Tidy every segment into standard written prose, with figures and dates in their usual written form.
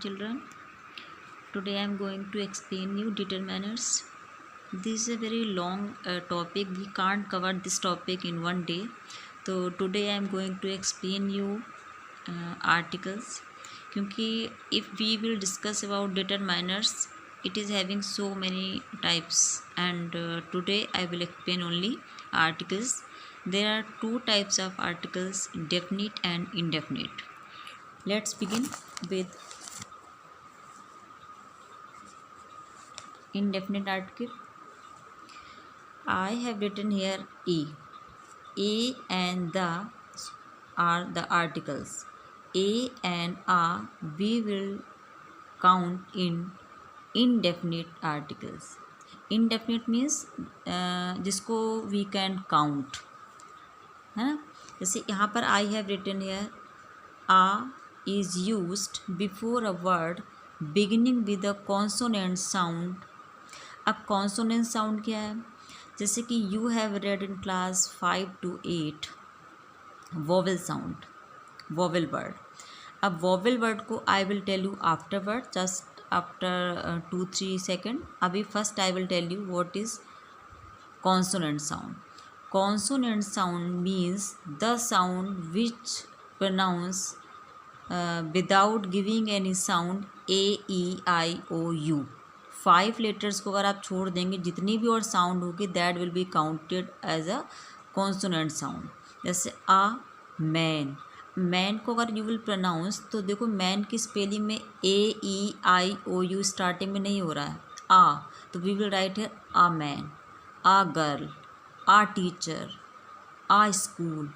children. Today I am going to explain you determiners. This is a very long topic. We can't cover this topic in one day. So today I am going to explain you articles. क्योंकि if we will discuss about determiners, it is having so many types, and today I will explain only articles. There are two types of articles, definite and indefinite. Let's begin with indefinite article. I have written here e. A and the are the articles. A and a we will count in indefinite articles. Indefinite means जिसको we can count, है ना. जैसे यहाँ पर I have written here a is used before a word beginning with a consonant sound. अब consonant sound क्या है? जैसे कि you have read in class 5 to 8 vowel sound, vowel word. अब वोवेल वर्ड को I will tell you afterward, just after 2-3 second. अभी first I will tell you what is consonant sound. Consonant sound means the sound which pronounce without giving any sound AEIOU. 5 letters को अगर आप छोड़ देंगे, जितनी भी और साउंड होगी that will be counted as a consonant sound. जैसे आ मैन, मैन को अगर यू विल प्रोनाउंस तो देखो मैन की स्पेलिंग में AEIOU स्टार्टिंग में नहीं हो रहा है आ, तो वी विल राइट है a man, a girl, a teacher, a school,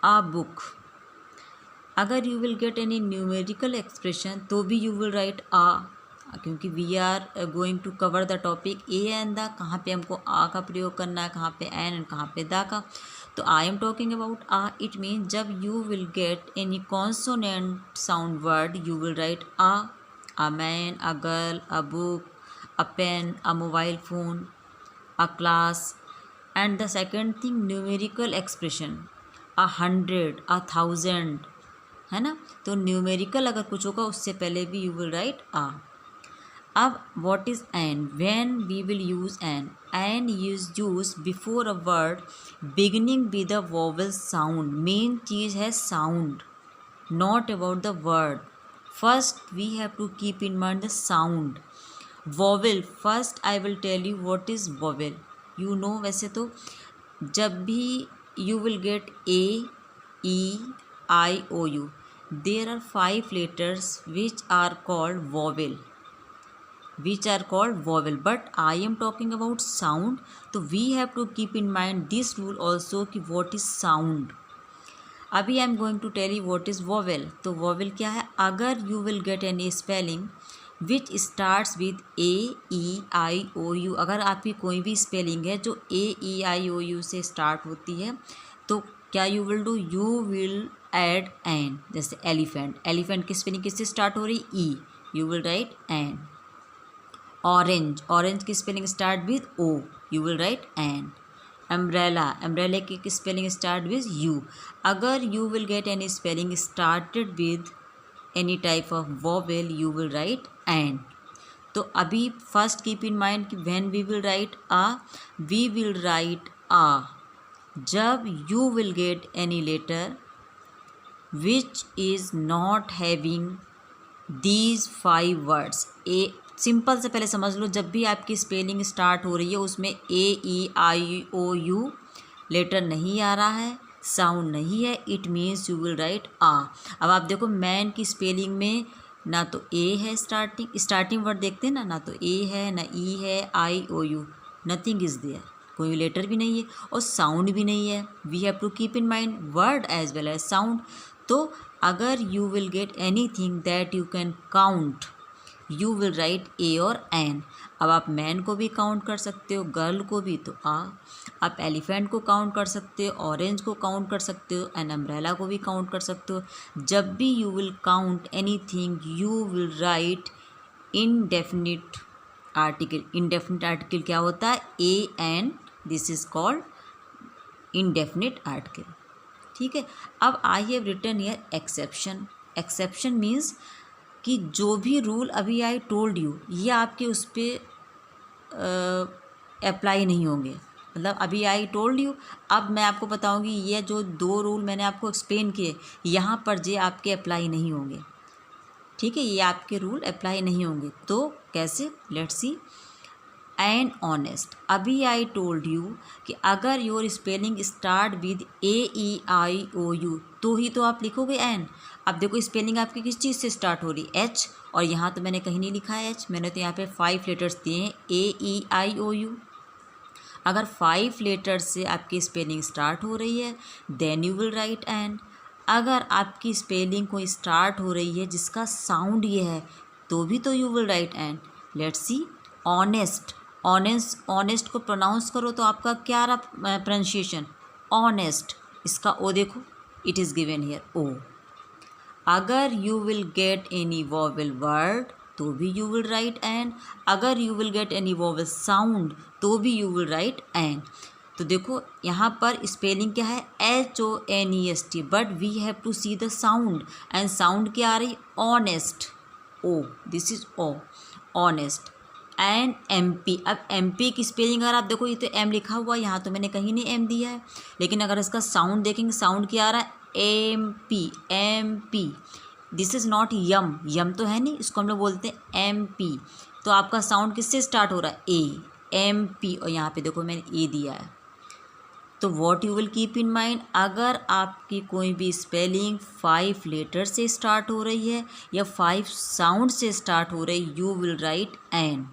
a book. अगर you will get any numerical expression तो भी यू विल राइट आ, क्योंकि we are going to cover the topic a and the. कहाँ पे हमको आ का प्रयोग करना है, कहाँ पे एन एंड कहाँ पे द का. तो I am talking about a. It mean जब you will get any consonant sound word you will write a man, a girl, a book, a pen, a mobile phone, a class. And the second thing numerical expression, 100, 1000, है ना. तो numerical अगर कुछ होगा उससे पहले भी यू विल राइट आ. अब what is an? When we will use an? An is used before a word beginning with a vowel sound. Main चीज़ है sound, not about the word. First we have to keep in mind the sound. Vowel. First I will tell you what is vowel. You know वैसे तो जब भी you will get AEIOU, there are 5 letters which are called vowel. But I am talking about sound. तो we have to keep in mind this rule also कि what is sound. अभी I am going to tell you what is vowel. तो vowel क्या है? अगर you will get any spelling which starts with AEIOU, अगर आपकी कोई भी स्पेलिंग है जो AEIOU से स्टार्ट होती है तो क्या you will do? You will add an. जैसे एलिफेंट, एलिफेंट की स्पेलिंग किससे स्टार्ट हो रही? E. You will write an. Orange, orange की spelling start with O, you will write an. Umbrella, umbrella की स्पेलिंग स्टार्ट विद यू. अगर you will get any spelling started with any type of vowel you will write an. तो अभी first keep in mind कि when we will write a, we will write a जब you will get any letter which is not having these 5 words. A simple से पहले समझ लो, जब भी आपकी स्पेलिंग स्टार्ट हो रही है उसमें AEIOU लेटर नहीं आ रहा है, साउंड नहीं है, it means you will write a. अब आप देखो मैन की स्पेलिंग में ना तो ए है, स्टार्टिंग वर्ड देखते हैं ना तो ए है, ना ई है, IOU, नथिंग इज़ देयर, कोई लेटर भी नहीं है और साउंड भी नहीं है. We have to keep in mind word as well as sound. तो अगर you will get anything that you can count you will write a और एन. अब आप मैन को भी काउंट कर सकते हो, गर्ल को भी तो आ. आप एलिफेंट को काउंट कर सकते हो, ऑरेंज को काउंट कर सकते हो, एंड अम्ब्रेला को भी काउंट कर सकते हो. जब भी you will count anything you will write indefinite article. Indefinite article क्या होता है? A an. This is called indefinite article. ठीक है. अब I have written here exception. Exception means कि जो भी रूल अभी आई टोल्ड यू ये आपके उस पर अप्लाई नहीं होंगे। मतलब अभी आई टोल्ड यू, अब मैं आपको बताऊंगी ये जो 2 रूल मैंने आपको एक्सप्लेन किए यहाँ पर जे आपके अप्लाई नहीं होंगे। ठीक है, ये आपके रूल अप्लाई नहीं होंगे। तो कैसे, लेट्स सी। एंड ऑनेस्ट, अभी आई टोल्ड यू कि अगर your spelling start with AEIOU तो ही तो आप लिखोगे एन। अब देखो स्पेलिंग आपकी किस चीज़ से स्टार्ट हो रही, एच, और यहाँ तो मैंने कहीं नहीं लिखा है एच, मैंने तो यहाँ पे 5 लेटर्स दिए हैं AEIOU। अगर 5 लेटर्स से आपकी स्पेलिंग स्टार्ट हो रही है then you will write an. अगर आपकी स्पेलिंग कोई स्टार्ट हो रही है जिसका साउंड ये है तो भी तो you will write an. Let's see, honest, honest को प्रोनाउंस करो तो आपका क्या रहा प्रोनाउंसिएशन, ऑनेस्ट। इसका ओ देखो, इट इज़ गिवन हियर ओ। अगर you will get any vowel word तो भी यू विल राइट एन। अगर you will get any vowel sound तो भी यू विल राइट एन। तो देखो यहाँ पर स्पेलिंग क्या है, HONEST, but we have to see the sound, and sound क्या आ रही, honest, O, this is O, honest. And MP, अब MP की स्पेलिंग अगर आप देखो ये तो M लिखा हुआ है, यहाँ तो मैंने कहीं नहीं M दिया है, लेकिन अगर इसका साउंड देखेंगे साउंड क्या आ रहा है, MP। दिस इज़ नॉट यम, यम तो है नहीं, इसको हम लोग बोलते हैं MP। तो आपका साउंड किससे स्टार्ट हो रहा है, MP, और यहाँ पे देखो मैंने A दिया है। तो what you will keep in mind, अगर आपकी कोई भी स्पेलिंग 5 लेटर से स्टार्ट हो रही है या 5 साउंड से स्टार्ट हो रही, you will write an.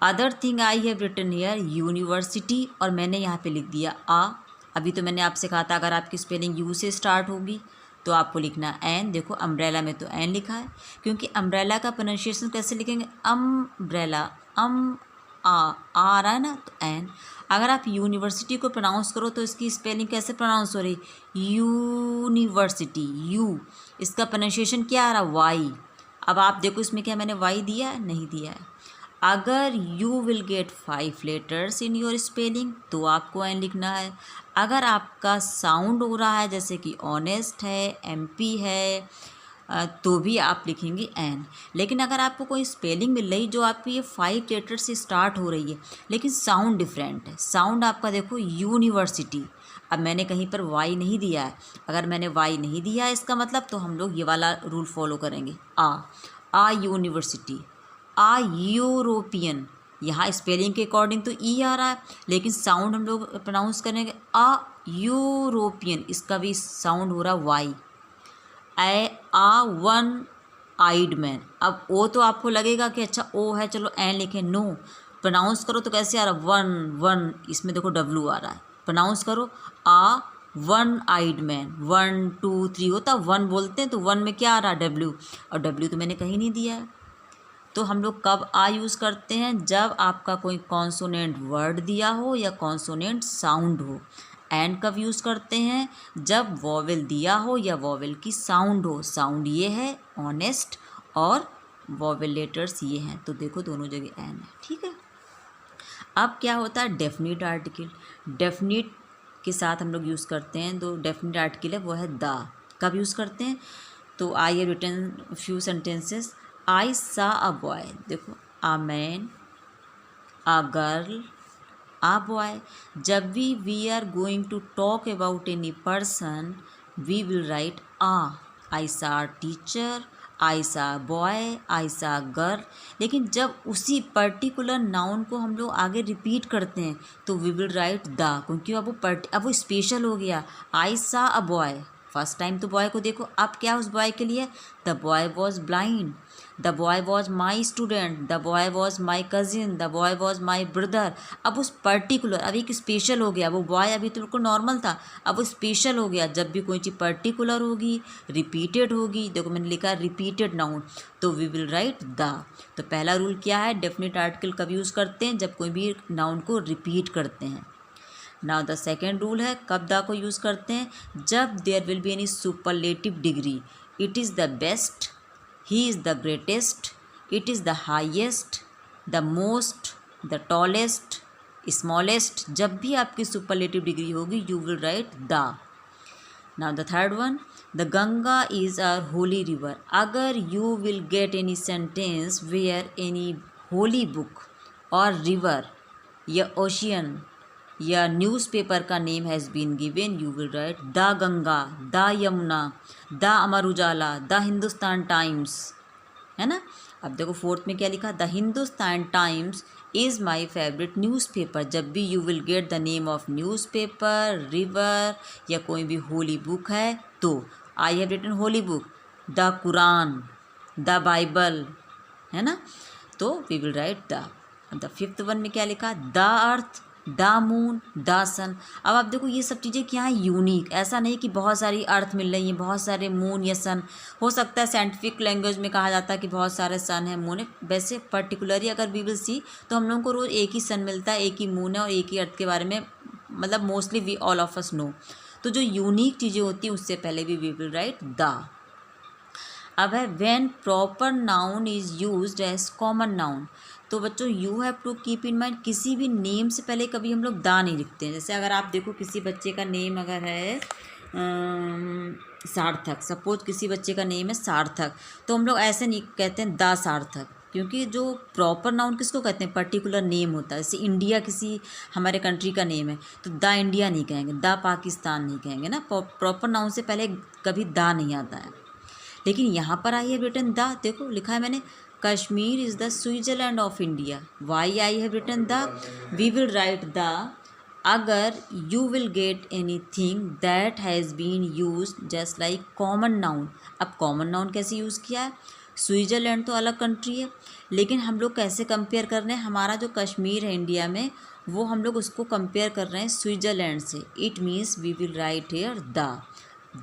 Other thing I have written here university, और मैंने यहाँ पे लिख दिया आ। अभी तो मैंने आपसे कहा था अगर आपकी स्पेलिंग यू से स्टार्ट होगी तो आपको लिखना एन। देखो अम्ब्रेला में तो एन लिखा है, क्योंकि अम्ब्रेला का प्रोनाउंसिएशन कैसे लिखेंगे, अम्ब्रेला, आ रहा है ना, तो एन। अगर आप यूनिवर्सिटी को प्रोनाउंस करो तो इसकी स्पेलिंग कैसे प्रोनाउंस हो रही, यूनिवर्सिटी, यू, इसका प्रोनाउंसिएशन क्या आ रहा, वाई। अब आप देखो इसमें क्या मैंने वाई दिया है, नहीं दिया है। अगर you will gate 5 letters in your spelling तो आपको एन लिखना है। अगर आपका साउंड हो रहा है जैसे कि ऑनेस्ट है, MP है, तो भी आप लिखेंगे एन। लेकिन अगर आपको कोई स्पेलिंग मिल रही जो आपकी ये 5 लेटर से स्टार्ट हो रही है लेकिन साउंड डिफरेंट है, साउंड आपका देखो यूनिवर्सिटी, अब मैंने कहीं पर वाई नहीं दिया है, अगर मैंने वाई नहीं दिया है इसका मतलब तो हम लोग ये वाला रूल फॉलो करेंगे, आ यूनिवर्सिटी, आ यूरोपियन। यहाँ स्पेलिंग के अकॉर्डिंग तो ई आ रहा है लेकिन साउंड हम लोग प्रोनाउंस करेंगे आ यूरोपियन, इसका भी साउंड हो रहा वाई। आ वन आइड मैन, अब ओ तो आपको लगेगा कि अच्छा ओ है चलो एन लिखें, नो, प्रोनाउंस करो तो कैसे आ रहा, वन, इसमें देखो W आ रहा है, प्रोनाउंस करो आ वन आइड मैन, 1 2 3 होता, 1 बोलते हैं तो 1 में क्या आ रहा, W, और W तो मैंने कहीं नहीं दिया है। तो हम लोग कब आ यूज़ करते हैं, जब आपका कोई कॉन्सोनेंट वर्ड दिया हो या कॉन्सोनेंट साउंड हो। एंड कब यूज़ करते हैं, जब वॉवेल दिया हो या वॉवेल की साउंड हो। साउंड ये है ऑनेस्ट और वॉवेल लेटर्स ये हैं, तो देखो दोनों जगह एन है, ठीक है। अब क्या होता है डेफिनिट आर्टिकल, डेफिनिट के साथ हम लोग यूज़ करते हैं, तो डेफिनिट आर्टिकल है वो है द। कब यूज़ करते हैं, तो I have written few sentences. I saw a boy, देखो a man, a girl, a boy. जब भी we are going to talk about any person we will write a. I saw a teacher, आई सा boy, आई सा girl. लेकिन जब उसी particular noun को हम लोग आगे रिपीट करते हैं तो वी विल राइट द, क्योंकि अब वो स्पेशल हो गया। आई saw a boy, first time तो बॉय को देखो, अब क्या उस बॉय के लिए, the boy was blind, the boy was my student, the boy was my cousin, the boy was my brother. अब उस पर्टिकुलर, अब एक स्पेशल हो गया, वो बॉय अभी तो बिल्कुल नॉर्मल था, अब वो स्पेशल हो गया। जब भी कोई चीज़ पर्टिकुलर होगी, रिपीटेड होगी, देखो मैंने लिखा रिपीटेड नाउन, तो वी विल राइट द। तो पहला रूल क्या है, डेफिनेट आर्टिकल कब यूज़ करते हैं, जब कोई भी नाउन को रिपीट करते हैं। नाउ द सेकेंड रूल है कब द को यूज़ करते हैं, जब there will be any superlative degree. It is the best, he is the greatest, it is the highest, the most, the tallest, smallest। जब भी आपकी सुपरलेटिव डिग्री होगी you will write the. Now the third one, the Ganga is our holy river. अगर you will get any sentence where any holy book or river या ocean या newspaper का name has been given, you will write the Ganga, the Yamuna, the Amar Ujala, the Hindustan Times, है ना। अब देखो fourth में क्या लिखा, the Hindustan Times is my favourite newspaper. जब भी you will get the name of newspaper, river या कोई भी होली बुक है तो I have written holy book, the Quran, the Bible, है ना। तो we will write the fifth one में क्या लिखा, the earth, the moon, the sun. अब आप देखो ये सब चीज़ें क्या है, यूनिक। ऐसा नहीं कि बहुत सारी अर्थ मिल रही हैं, बहुत सारे मून या सन। हो सकता है साइंटिफिक लैंग्वेज में कहा जाता है कि बहुत सारे सन है, मून है। वैसे पर्टिकुलरली अगर वी विल सी तो हम लोगों को रोज़ एक ही सन मिलता है, एक ही मून है और एक ही अर्थ के बारे में मतलब mostly we all of us know. तो जो यूनिक चीज़ें होती हैं उससे पहले भी वी विल राइट द। अब है when proper noun is used as common noun. तो बच्चों you have to keep in mind, किसी भी नेम से पहले कभी हम लोग दा नहीं लिखते हैं। जैसे अगर आप देखो किसी बच्चे का नेम अगर है सार्थक, सपोज किसी बच्चे का नेम है सार्थक, तो हम लोग ऐसे नहीं कहते हैं दा सार्थक, क्योंकि जो प्रॉपर नाउन किसको कहते हैं, पर्टिकुलर नेम होता है। जैसे इंडिया किसी हमारे कंट्री का नेम है तो द इंडिया नहीं कहेंगे, द पाकिस्तान नहीं कहेंगे ना। प्रॉपर नाउन से पहले कभी दा नहीं आता है। लेकिन यहाँ पर आई हैव रिटन द, देखो लिखा है मैंने, Kashmir is the Switzerland of India. Why I have written the, we will write the अगर you will get anything that has been use just like common noun. अब कॉमन नाउन कैसे use किया है, Switzerland तो अलग country है, लेकिन हम लोग कैसे कंपेयर कर रहे हैं, हमारा जो कश्मीर है इंडिया में वो हम लोग उसको कंपेयर कर रहे हैं स्विट्ज़रलैंड से। It means we will write here the.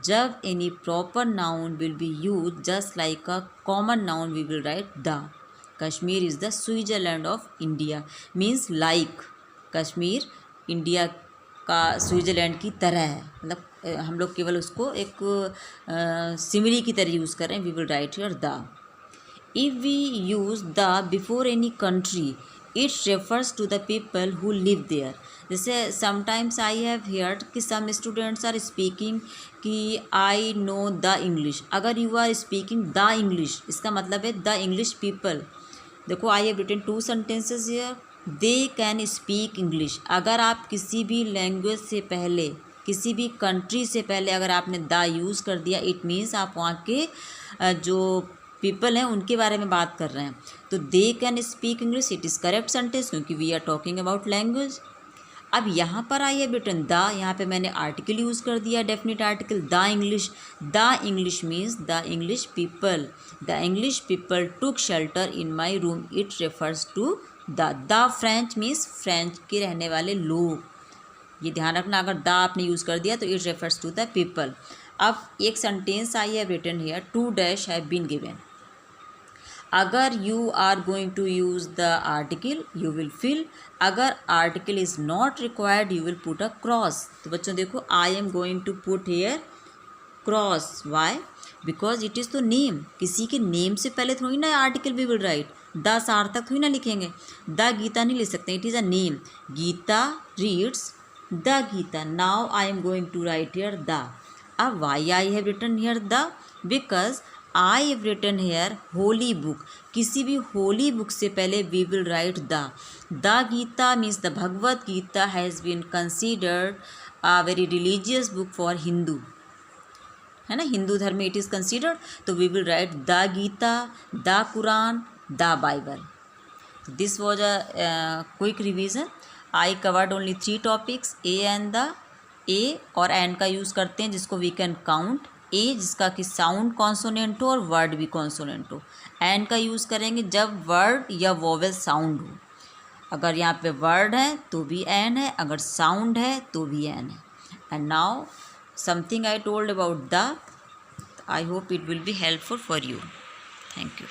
जब any proper noun will be use just like a common noun we will write the. Kashmir is the Switzerland of India means like Kashmir India का Switzerland की तरह है, मतलब हम लोग केवल उसको एक सिमिली की तरह यूज़ कर रहे हैं। We will write here the. If we use the before any country it refers to the people who live there. जैसे समटाइम्स आई हैव हियर्ड कि सम स्टूडेंट्स आर स्पीकिंग कि आई नो द इंग्लिश। अगर you are speaking the English इसका मतलब है the English people. देखो I have written 2 sentences here, they can speak English. अगर आप किसी भी लैंग्वेज से पहले, किसी भी कंट्री से पहले अगर आपने द यूज़ कर दिया इट मीन्स आप वहाँ के जो पीपल हैं उनके बारे में बात कर रहे हैं। तो they can speak English it is correct sentence क्योंकि we are talking about language. अब यहाँ पर आई है रिटन द, यहाँ पे मैंने आर्टिकल यूज़ कर दिया, definite article the English. The English means the English people. The English people took shelter in my room it refers to the French means French के रहने वाले लोग। ये ध्यान रखना, अगर द आपने यूज़ कर दिया तो it refers to the people. अब एक sentence I have written here, 2 dash have been given. अगर you are going to use the article you will fill, अगर article is not required you will put a cross. तो बच्चों देखो I am going to put here cross, why, because it is तो name. किसी के name से पहले थोड़ी ना article we will write, the सार्थक थोड़ी ना लिखेंगे, द गीता नहीं लिख सकते, it is a name. Gita reads the Gita, now I am going to write here the. अब why I have written here the, because I have written here holy book. किसी भी होली बुक से पहले we will write the. The Gita means the Bhagavad Gita has been considered a very religious book for Hindu, है ना, हिंदू धर्म में it is considered. तो we will write the Gita, the Quran, the Bible. This was a quick revision. I covered only 3 topics, a and the. A और and का use करते हैं जिसको वी कैन काउंट। ए जिसका कि साउंड कॉन्सोनेंट हो और वर्ड भी कॉन्सोनेंट हो। एंड का यूज़ करेंगे जब वर्ड या वोवेल साउंड हो। अगर यहाँ पे वर्ड है तो भी एन है, अगर साउंड है तो भी एन है। And now something I told about the, I hope it will be helpful for you. Thank you.